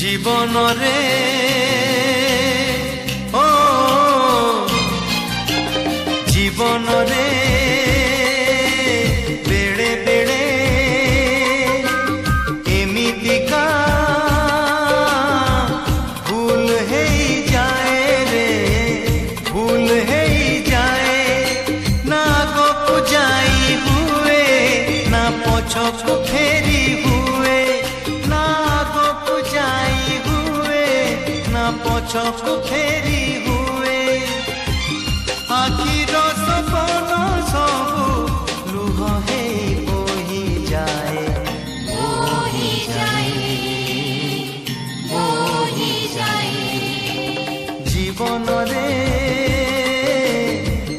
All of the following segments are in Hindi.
जीवन रे ओ जीवन रे बेड़े बेड़े एमितिका भूल है जाए रे भूल है जाए ना आगो जाई हुए ना पछको फेरी हुए ना आगो जाई हुए ना पछको फेरी हुए आखिर सपन सबू लुह हे बोही जाए बोही जाए बोही जाए जीवन रे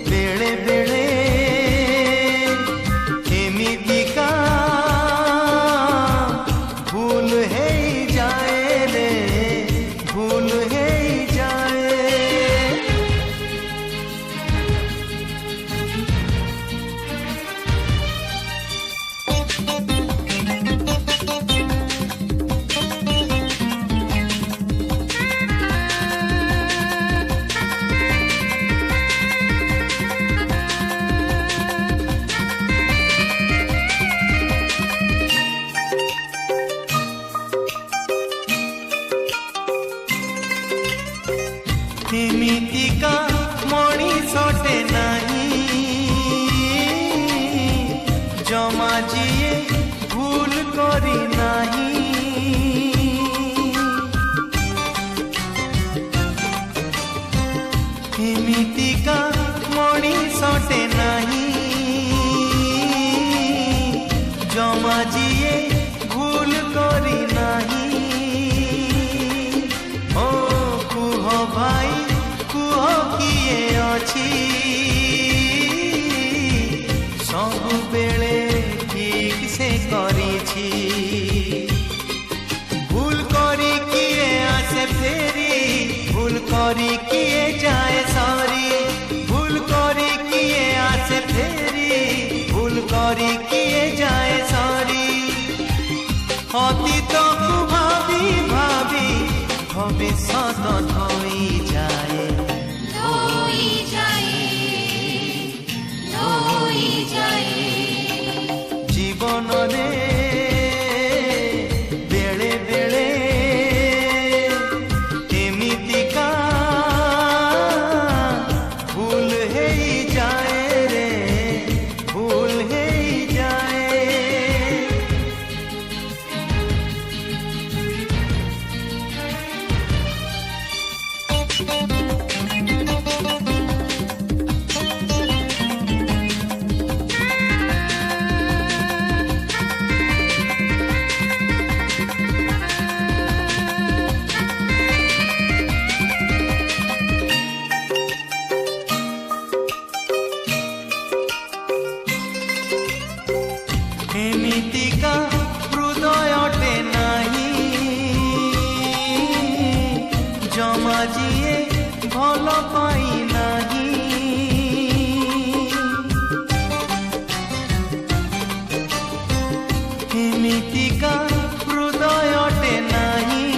बेड़े बेड़े एमितिका भूल है जाए रे भूल है जाए एमितिका मणिषटे नहीं जमा जिए भूल करी नहीं एमितिका मणिषटे नहीं जमा जिए भूल करी नहीं ओ कुह भाई कुह किए अछि सबु बेले ठीक से करिछि भूल करी किए आसे फेरी भूल करी किए जाए सारी भूल करी किए आसे फेरी भूल करी किए जाए सारी अतीत को भावी भावी भविष्यत धोई जाए धोई जाए धोई जाए जीवन रे बेड़े बेड़े एमितिका भूल है जाए रे भूल है जाए एमितिका हृदयटे नहीं जमा जिए भल पाई नहीं एमितिका हृदयटे नहीं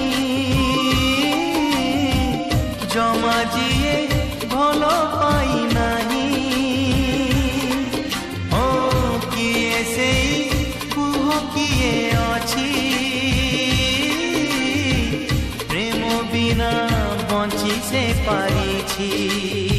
जमा जिए भल पाई नहीं ओ किए से कुह किए अछि प्रेम बिना बंची से पारिछि।